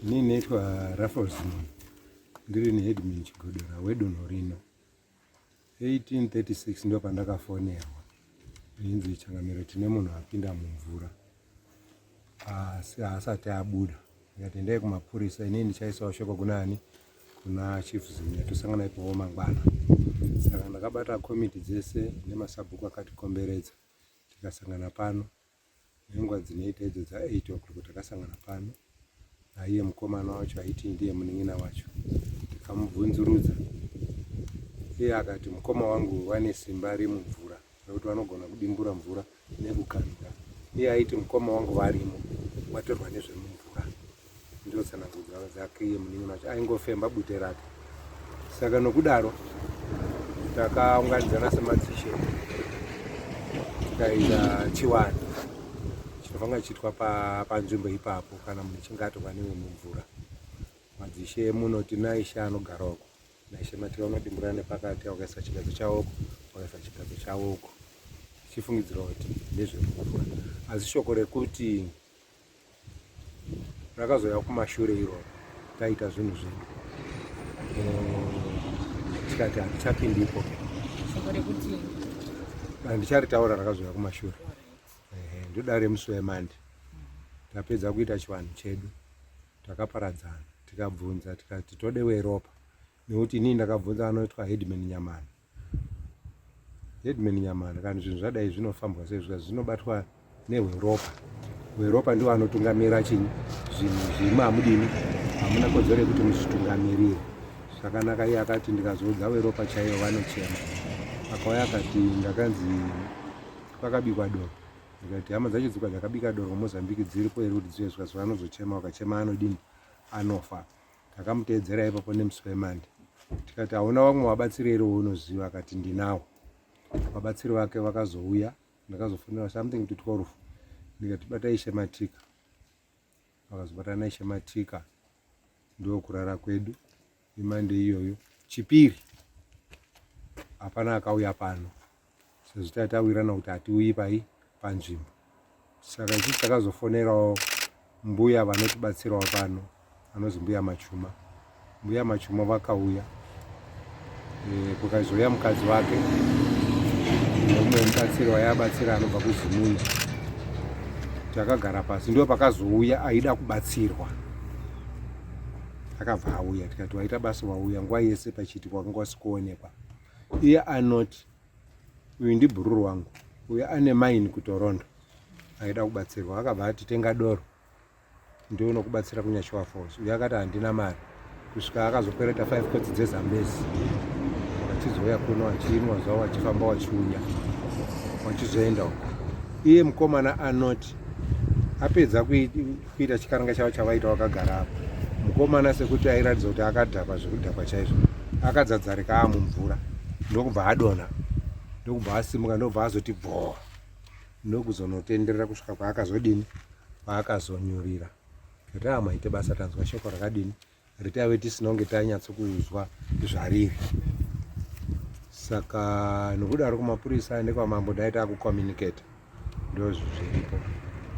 Inini naitwa Raffles Simon, ndiri neHeadman Chigodera wedunhu rino. 1836 ndo pandakafonerwa inzi Changamire tine munhu apinda mumvura asi haasati abuda. Ndikati endai kumapurisa, inini ndichaisawo shoko kunani, kuna Chief Zimya, tosangana ipowo mangwana. Saka ndakabata komiti dzese nemasabhuku akatikomberedza, tikasangana pano nenguva dzinoita idzo dza8 o'clock takasangana pano. Aiye mukomana wacho aiti ndiye munin'ina wacho, tikamubvunzurudza. Iye akati mukoma wangu wane simba remumvura nokuti vanogona kudimbura mvura nekukanura. Iye aiti mukoma wangu varimo, watorwa nezvemumvura. Ndio tsanangudzo dzake iye munin'ina wacho, aingofemba bute rake. Saka nokudaro takaunganidzana semadzishe tikaita chiwani chinovanga chiitwa panzvimbo ipapo kana munhu achinge atorwa nevemumvura. Madzishe munoti naishe anogarawoko, naishe Matika unodimbura nepakati, wakaisa chigadzo chawoko, wakaisa chigadzo chawoko, tichifungidzira kuti ndezvemumvura. Asi shoko rekuti rakazouya kumashure iroro, taita zvinhu zvedu tikati handichapindipo. Shoko rekuti handicharitaura rakazouya kumashure. Ndoda remusi wemande tapedza kuita chivanhu chedu, takaparadzana, tikabvunza tikati tode weropa, nekuti inini ndakabvunza anoitwa Headman Nyamana. Headman Nyamana, kana zvinhu zvadai zvinofambwa sezvika zvinobatwa neweropa. Weropa ndiwo anotungamira chinyi, zvinhu zvimo hamudini, hamuna kodzero yekuti muzvitungamirire. Zvakanaka. Iye akati ndikazoudza weropa chaiyo vanochema. Akauya akati ndakanzi kwakabikwa doro. Ndikati hama dzacho dzikwa dzakabika doro kuMozambique dziripo here kuti dziwe zvikazi vanozochema, wakachema anodini, anofa. Takamuteedzera ipapo nemusi wemande. Tikati hauna wamwe wabatsiri here waunoziva? Akati ndinawo. Vabatsiri vake vakazouya, ndakazofonera something to 12. Ndikati bata Ishe Matika. Vakazobatana Ishe Matika, ndo kurara kwedu imande iyoyo. Chipiri hapana akauya pano, sezvo tatawirana kuti hatiuyi panzvimbo. Saka ichi takazofonerawo mbuya vanotibatsirawo pano, vanonzi mbuya Machuma. Mbuya Machuma vakauya, kukazouya mukadzi wake nomumwe mubatsiri waiabatsira anobva kuZimuni. Takagara pasi, ndio pakazouya aida kubatsirwa, akabva auya. Tikati waita basa, wauya nguva yese pachiitikwa wakanga wasikuonekwa. Iye anoti uyu ndibhururu wangu, uyu ane maini kuToronto, aida kubatsirwa. Akabva ati tenga doro ndio unokubatsira kuNyashiwa Falls. Uyu akati handina mari, kusvika akazokwereta 5 kotsi dzeZambezi. Wachizoya kuno wachinwa zvawo, wachifamba wachiuya, wachizoenda uko. Iye mukomana anoti apedza kuita chikaranga chavo chavaita wakagara apo, mukomana sekuti airatidza kuti akadhakwa zvekudhakwa chaizvo, akadzadzarika amumvura, ndokubva adonha, ndokubva asimuka, ndokubva azoti bvoo, ndokuzonotenderera kusvika kwaakazodini, kwaakazonyurira. Kuti maite basa, tanzwa shoko rakadini ritave tisina kunge tanyatsokuzwa zvariri. Saka nokudaro kumapurisa nekwamambo daita akucommunicate, ndo zviripo.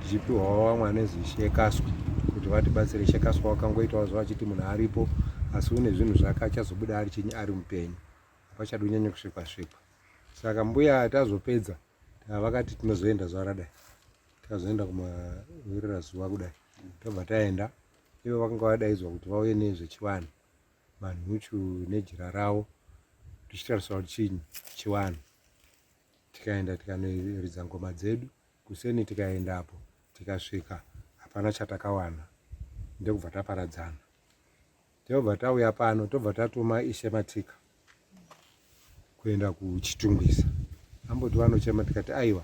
Tichipiwawo vamwe anonzi Shekaswa kuti vatibatsire. Shekaswa wakangoitawo zvavachiti munhu aripo, asi une zvinhu zvake achazobuda ari chinyi, ari mupenyu, hapachadi kunyanya kusvikwa svikwa. Saka mbuya tazopedza, vakati tinozoenda zuva radai, tikazoenda kumawirira zuva kudai, tobva taenda. Ivo vakanga vadaidzwa kuti vauye nezvechivanhu, manhuchu nejira ravo, tichitarisa kuti chinyi chivanhu. Tikaenda tikanoridza ngoma dzedu, kuseni tikaendapo, tikasvika hapana chatakawana, ndokubva taparadzana. Tobva tauya pano, tobva tatuma Ishe Matika kuenda kuchitungwisa. Amboti vanochema, tikati aiwa,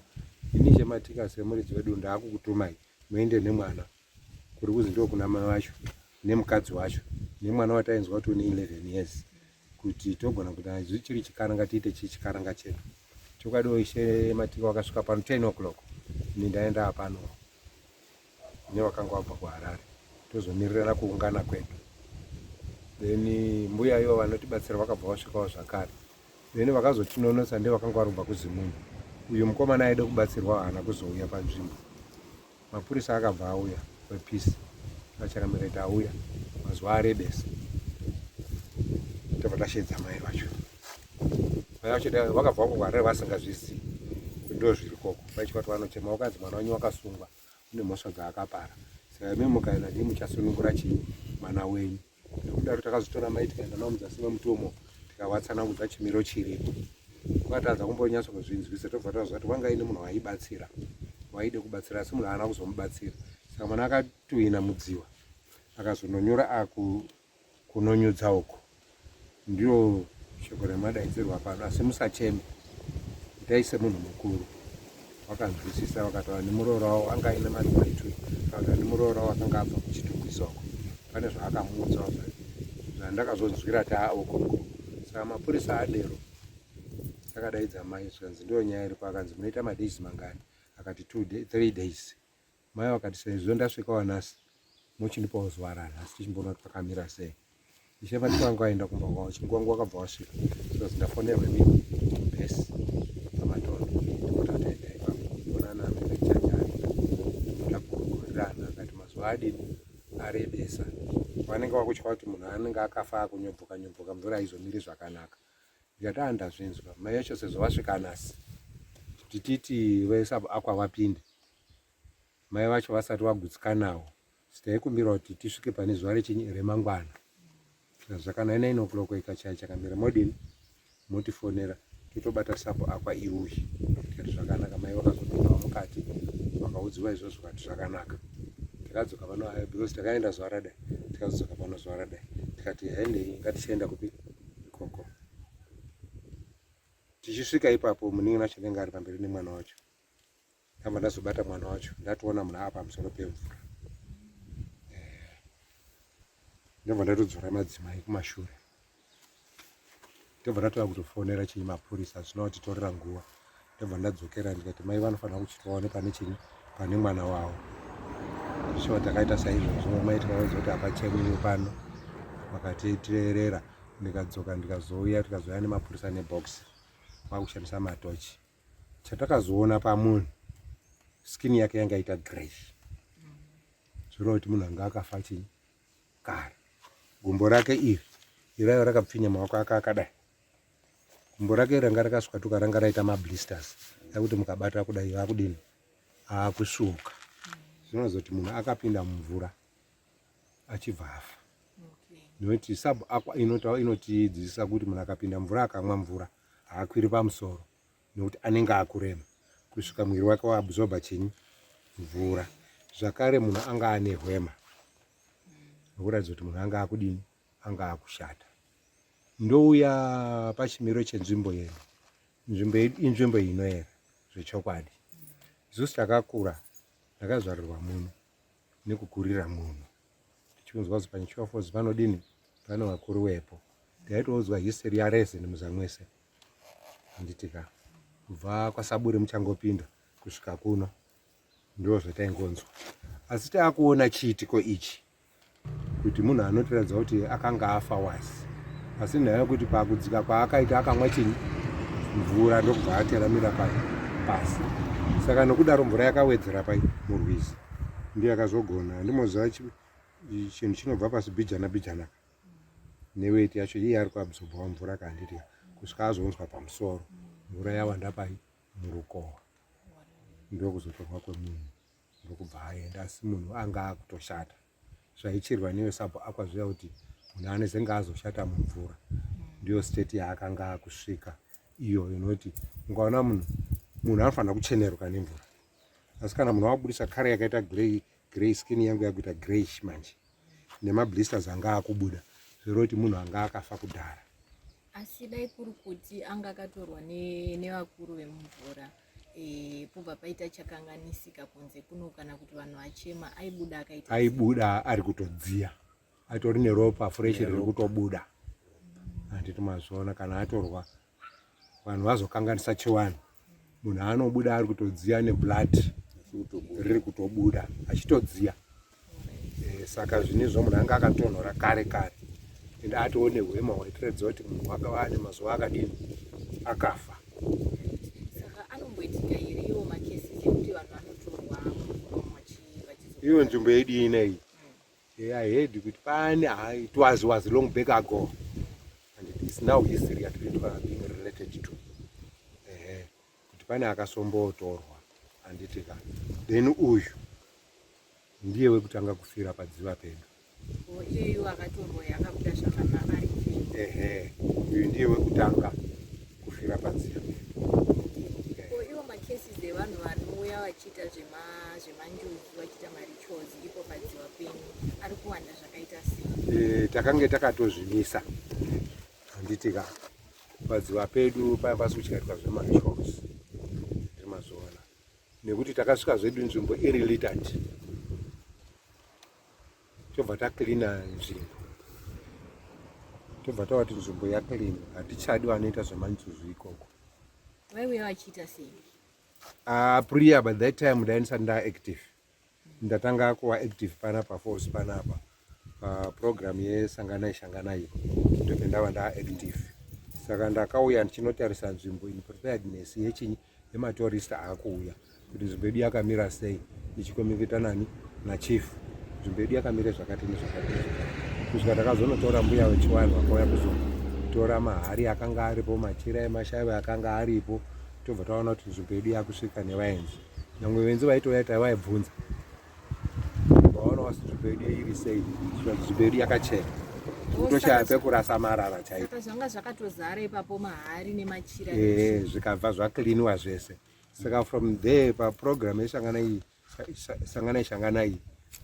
ini Ishe Matika semuridzi wedu ndaakukutumai muende nemwana kuri kuzi ndo kuna mai vacho nemukadzi wacho nemwana watainzwa kuti une 11 years, kuti togona kuti zvichiri chikaranga tiite chikaranga chedu. Chokadiwo Ishe Matika wakasvika pano 10 o'clock, ini ndaenda pano nevakanga vabva kuHarare, tozomirira kuungana kwedu. Then mbuya ivo vanotibatsira vakabva vasvikawo zvakare. Then vakazotinonosa ndevakanga varubva kuZimuni. Uyu mukomana aida kubatsirwa haana kuzouya panzvimbo. Mapurisa akabva auya wePeace, achakamira tauya mazuva arebesa tobva tashedza mai vacho. Mai vacho vakabva kungwarira vasingazvizii kuti ndo zviri koko. Vaitya kuti vanochema vakadzi mwana wenyu wakasungwa une mhosva dzaakapara, saka imi mukaenda ndii muchasunungura chii mwana wenyu. Nekudaro takazotora mai tikaenda navo mudzasi memutomo tikavatsanangudza chimiro chiripo. Vakatadza kumbonyatso kuzvinzwisa, tobva taziva kuti vanga ine munhu waibatsira, waide kubatsira asi munhu haana kuzomubatsira. Saka mwana akatuhina mudziwa akazononyora kunonyudza uko. Ndiro shoko remadaidzirwa pano, asi musacheme, itai semunhu mukuru. Vakanzwisisa vakataura nemuroora wavo, anga aine madzimaitu, vakataura nemuroora wavo akanga abva kuchitungisa uko. Pane zvaakamuudzawo zvandakazonzwira uko mukuru. Saka mapurisa adero akadaidza mai zvikanzi ndiyo nyaya iripo, akanzi munoita madays mangani? Akati 3 days. Mai vakati sezvo ndasvikawo nhasi muchindipawo zuva ranhasi tichimboona kuti pakamira sei. Icheva tikwanga aenda kumba kwavo chinguva wakabva wasvika, because ndafonerwe bhesi pamatondo ndikoti ataenda ipapo onana amechachari takurukurirana. Akati mazuva adini arebesa, vanenge vakutya kuti munhu anenge akafa akunyobvoka nyobvoka mvura aizomiri zvakanaka. Ndikati ndazvinzwa mai yacho sezvo vasvika nhasi tititi vesabva akwa vapinde, mai vacho vasati vagutsikanawo sitaikumbira kuti tisvike pane zuva remangwana. Zvakana 9 o'clock ikachaya chakamira modini motifonera totobata sapo akwa iuyi. Tikati zvakanaka. Mai vakazopindawo mukati vakaudziwa izvozvo kuti zvakanaka. Tikadzoka pano hayo because takaenda zuva radai, tikazodzoka pano zuva radai. Tikati handei ngatichienda kupi ikoko. Tichisvika ipapo munin'ina wacho anenge ari pamberi nemwana wacho. Ndabva ndazobata mwana wacho ndatoona munhu apa pamusoro pemvura. Ndobva ndatodzora madzimai kumashure. Ndobva ndatoda kutofonera chinyi mapurisa zvinova kutitorera nguva. Ndobva ndadzokera ndikati mai vanofanira kuchitwawo nepane chinyi pane mwana wavo. Zvichova takaita saizvozvo mai tikaudzwa kuti hapachemiwe pano, vakatiteerera. Ndikadzoka ndikazouya tikazouya nemapurisa nebhokisi vakushandisa matochi. Chatakazoona pamunhu skini yake yanga ita grey, zvirova kuti munhu anga akafa chinyi kare. Gumbo rake iri iraiva rakapfinya maoko ake akadai. Gumbo rake ranga rakaswatuka, ranga raita mablisters ekuti mukabata kudai akudini akusvuka. Zvinozoti munhu akapinda mumvura achibva afa. Nokuti sub aqua inotidzidzisa kuti munhu akapinda mvura akamwa mvura haakwiri pamusoro, nokuti anenge akurema kusvika mwiri wake waabsorba chinyi mvura. Zvakare munhu anga ane hwema, nokuratidza kuti munhu anga akudini anga akushata. Ndouya pachimiro chenzvimbo yedu. Nzvimbo yedu inzvimbo inoera zvechokwadi. Isusu takakura ndakazvarirwa muno nekukurira muno. Tichiunzwa kuti pachichiwafozi panodini pane vakuru wepo. Taitoudzwa history yaRezen muzamwese. Handitika kubva kwaSaburi muchangopinda kusvika kuno ndo zvataingonzwa. Asi taakuona chiitiko ichi kuti munhu anotiradza kuti akanga afa wasi, asi nhayo yekuti pakudzika kwaakaita akamwa chinyi mvura ndokubva ateramira pasi. Saka nokudaro mvura yakawedzera pai murwizi ndiyo yakazogona. Handimoziva chinhu chinobva pasi bijana neweti yacho iye ari kuabsorbawo mvura kanditi kusvika azonzwa pamusoro mvura yawanda pai murukohwa, ndokuzotorwa kwemunhu ndokubva aenda. Asi munhu anga akutoshata. Zvaichirwa newe sapo akwazviya kuti munhu anezenge azoshata mumvura. Ndiyo state yaakanga akusvika iyo inoti ungaona munhu anofanira kucheneruka nemvura. Asi kana munhu wabudisa kare yakaita grey skin yangu yakuita greyish manje nemablisters anga akubuda, zviroti munhu anga akafa kudhara. Asi dai kuri kuti anga akatorwa nevakuru vemumvura, pobva paita chakanganisika kunze kuno kana kuti vanhu vachema, aibuda akaita aibuda ari kutodziya, atori neropa fresh riri kutobuda. Handiti mazviona kana atorwa vanhu vazokanganisa chiwanhu, munhu anobuda ari kutodziya neblood riri kutobuda achitodziya. Saka zvinezvo munhu anga akatonhora kare ende atoone hwema hwaitiredza kuti munhu wakava nemazuva akadini akafa. Saka anomboitika here iwo makesi ekuti vanhu vanotorwa iyo nzvimbo yedu ineyi I heard kuti pane it was long back ago and it is now history yatinoitwa being related to kuti pane akasombotorwa handitika then uyu ndiye wekutanga kufira padziva pedu. Iyeyo akatorwa yakabuda zvakanaka uyu ndiye wekutanga kufira padziva pedu. Iwo macases evanhu vanouya vachiita zvemanjuzi vachiita marituals ipo padziva penyu ari kuwanda zvakaita sei? Takange takatozvimisa handitika padziva pedu paya pasi kuchaitika zvemarituals zvemazuva nekuti takasvika zvedu nzvimbo irrelitant tobva taklina nzvimbo tobva tavati nzvimbo yaklina hatichadi vanoita zvemanjuzi ikoko. Vaiuya vachiita sei? Priya by that time ndaisati ndaactive ndatanga kuva active panapa force panapa paprogram yesanganai shanganai ndobva ndava ndaactive saka ndakauya ndichinotarisa nzvimbo in preparedness yematorista akuuya kuti nzvimbo yedu yakamira sei ndichikomikita nani nachief nzvimbo yedu yakamira zvakati nezvakati kusvika takazonotora mbuya wechivanhu vakauya kuzotora mahari akanga aripo machira emashaiva akanga aripo tobva taona kuti nzvimbo yedu yakusvika nevaenzi nyangwe venzi vaitoyaita vaibvunza vaona wasi nzvimbo yedu iri sei nzvimbo yedu yakachena kutoshaya pekurasa marara chaipo zvanga zvakatozara ipapo mahari nemachira zvikabva zvakliniwa zvese saka from there paprogram yesanganai shanganai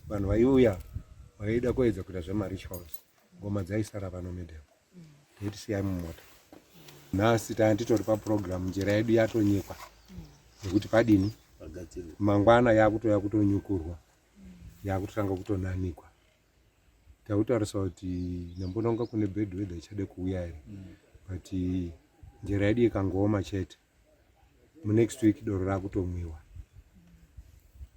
vanhu vaiuya vaida kuedza kuita zvemarituals ngoma dzaisara pano midhemo teitisiyai mumota nhasi titori paprogram njira yedu yatonyikwa nekuti padini mangwana yakutoya kutonyukurwa yakutotanga kutonanikwa takutarisa kuti nembononga kune bad weather ichade kuuya here but njira yedu ikangooma chete munext week doro rakutomwiwa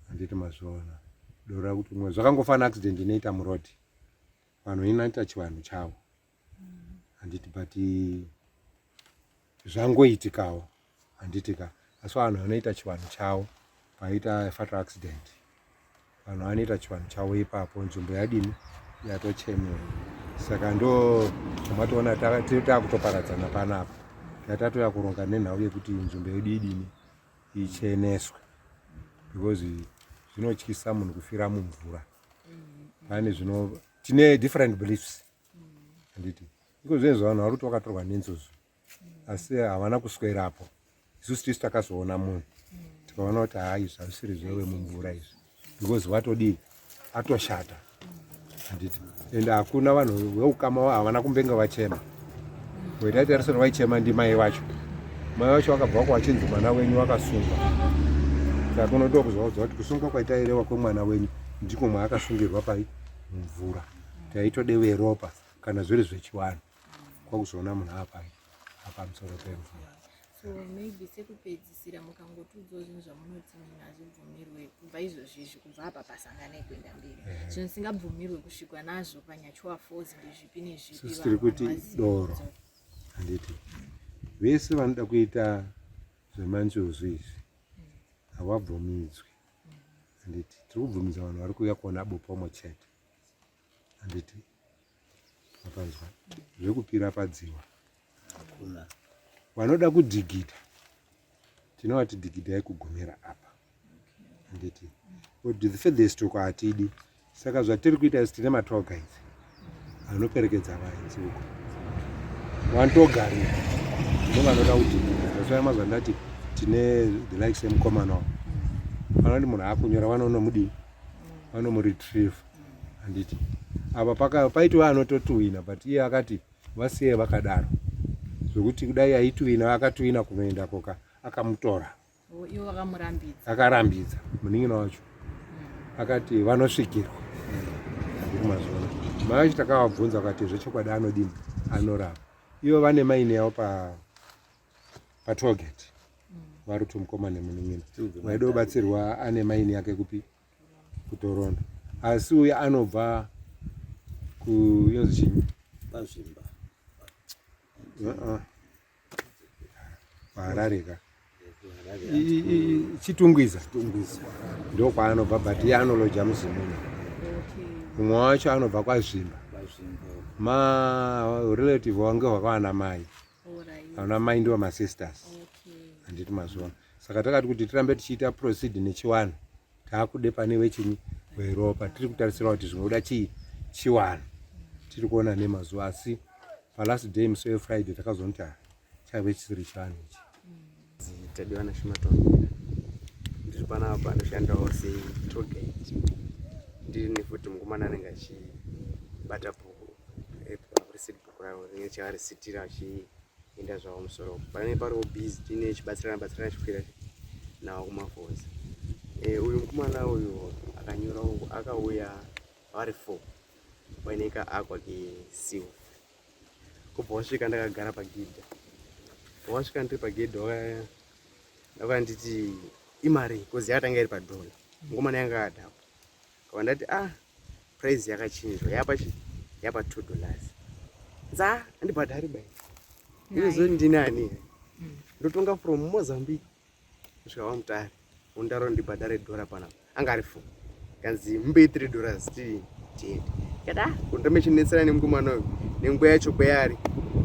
handiti mazviona doro rakutomwiwa zvakangofana accident inoita murodi vanhu inoita chivanhu chavo handiti but zvangoitikawo handitika asi vanhu vanoita chivanhu chavo paita fatal accident vanhu vanoita chivanhu chavo ipapo nzvimbo yadini yatochemewa saka ndo zvamatoona takutoparadzana panapa yatatoya kuronga nenhau yekuti nzvimbo yedu idini icheneswe because zvinotyisa munhu kufira mumvura pane tine different beliefs handiti iko zvinezvo vanhu vari kuti vakatorwa nenzuzu asi havana kuswerapo isusu tisi takazoona munhu tikaona kuti hai zvavisiri zvewe mumvura izvi because watodii atoshata handiti ende hakuna vanhu veukama havana kumbenga vachema wetaitarisana vaichema ndimai vacho mai vacho vakabva kwachinzi mwana wenyu wakasungwa saka unodo kuzvaudza kuti kusungwa kwaitairewa kwemwana wenyu ndiko maakasungirwa pai mumvura taitodewe ropa kana zviri zvechivanhu kwakuzoona munhu apai apamusoro pemvura. So maybe sekupedzisira mukangotiudzawo zvinhu zvamunoti munhu hazvibvumirwe kubva izvozvizvi kubva apa pasanganai kuenda mberi zvinhu zvisingabvumirwe kusvikwa nazvo panyachiwa force ndezvipi nezvipi tiri kuti doro handiti vese vanoda kuita zvemanjuzi izvi havabvumidzwi handiti tiri kubvumidza vanhu vari kuuya kuona bopomo chete handiti apanzwa zvekupira padziwa hakuna vanoda kudhigidha tinovati dhigidhai kugumira apa handiti kuti the furthest uko hatidi saka zvatiri kuita isi tine matour guides anoperekedza vaenzi uko vanotogarira ndino vanoda kudhigidha zvasvaya mazva ndati tine the likes emukomana wavo vanoti munhu akunyora vanonomudii vanomuretrieve handiti apa paitiwa anototuhwina but iye akati vasiye vakadaro zvokuti kudai aituhwina akatuhwina kunoenda koka akamutora iwo vakamurambidza akarambidza munin'ina wacho akati vanosvikirwa mazuva mai vacho takavabvunza vakati zvechokwadi anodini anorava ivo vane maine yavo patollgate vari kuti mukomana nemunin'ina waida kubatsirwa ane maini yake kupi kutoronda asi uya anobva kuyonzi chinyi pazvimba paharareka chitungwiza ndo kwaanobva but iye anoloja muzimuna umwe wacho anobva kwaZvimba relative wange wakawana mai ana mai ndiwo masisters handiti mazuva saka takati kuti tirambe tichiita proceed nechiwano taakude pane wechinyi weropa tiri kutarisira kuti zvinoda chiwano tiri kuona nemazuva asi palast day musi wefriday takazonoti chaive chisiri chiwano ichi Tadiwana Shumatongo ndiri panapa ndoshandawo setourguide ndiri nefuti mukomana anenge achibata bhuku risiti bhuku ravo rinenge chavarisitira achienda zvavo musoro panenge pariwo bhizi tiine chibatsirana chikwira nawo kumafodzi. Uyu mukomana uyu akanyorawo akauya vari 4 vaineka akwake Silva kubva wasvika ndakagara pagedha wasvika ndiri pagedha vakanditi imari kozi yakatanga iri padhora mukomana yanga adhapo kava ndati price yakachinjwa yapa $2 nza handibhadhari bai izozoti ndinani ndotonga from Mozambique kusvika vaMutare undaro ndibhadhare $1 panapa anga ari 4 kanzi mbe $3 tiende kada ndamechinetsera nemukomana uyu nenguva yacho kweyari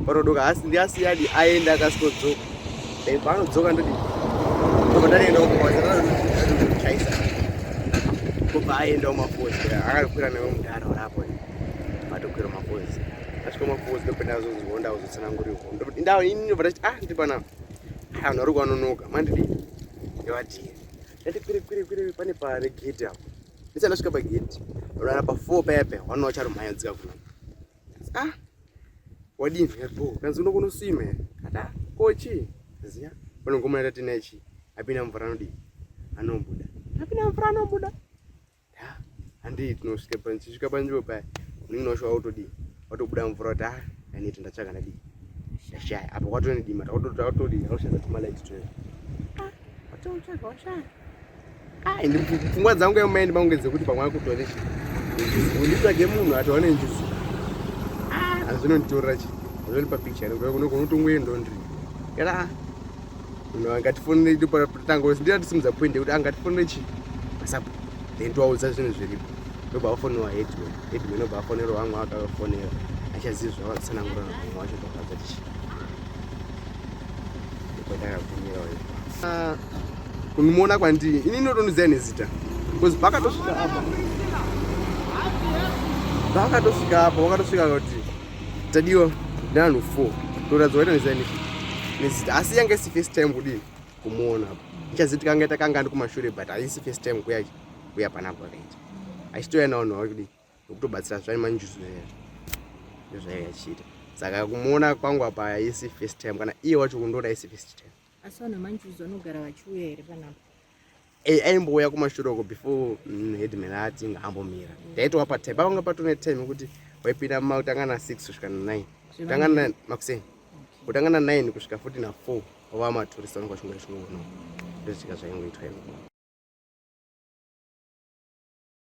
parodoka asi ndiasiyadi aenda akasikodzoka dai paanodzoka ndoti ndobadariendawo kuchaisa kubva aendawo mafodzi akarikwira newe mudhara warapo atokwira mafodzi asvika mafodzi ndopenda azozviwo ndazotsananguriwo ndoti ndao ini ndobva ndati ndiri panapa vanhu vari kuanonoka mandidi ndevadhiri ndati kwire pane pare gate apo ndisati ndasvika pagate rana pa4 paya wanowa charumhanya dzika kuna wadini kanzi unokunosima kata kochi ziya panongomana tati naichi apinda mvura anodii anobuda apinda mvura anobuda handii tinosvika panchisvika panzvimbo paya unenge nosvika autodii watobuda mvura kuti aniti ndatsvaga ndadii ndashaya apa kwatone dima takatodii takushandisa timalaiti 12 watotsvaga washaya ende pfungwa dzangu yamaindi mangu dzekuti pamwe akutore unditsvage munhu atowane njuzi azvinonditorera chi azvoni papicture unotongoendondiri kana munhu angatifonere patango ndinatisimudza point yekuti angatifonere chi masapo then toaudza zvinhu zviripo ndobva afonewa headman ndobva afonera vamwe akafonera achaziva zvavakatsanangura mumwe wacho pakadza tichi ndopatakakumirawo kunimoona kwandii ini inotondiziva nezita because pakatosvika apa wakatosvika kuti tadiwa ndanhu 4 toratidza waita nezita asi yange isi first time kudini kumuona apa ichazitika anga takanga ndi kumashure but haisi first time kuya panapa kaita achitoya nawo nawo kudini nokutobatsira zvani manjuzu nezvaiya achiita saka kumuona kwangu apa haisi first time kana iye wacho kundoda haisi first time. Asi vanhu manjuzu vanogara vachiuya here panapa? Aimbouya kumashure uko before headman ati ngaambomira ndaitova patime pavanga patone time yekuti waipinda kutanga na6 kusvika na9 kutanga na makuseni kutanga na9 kusvika 14 na4 wava maturista vanenge vachingwa ndosvika zvaingoitwa.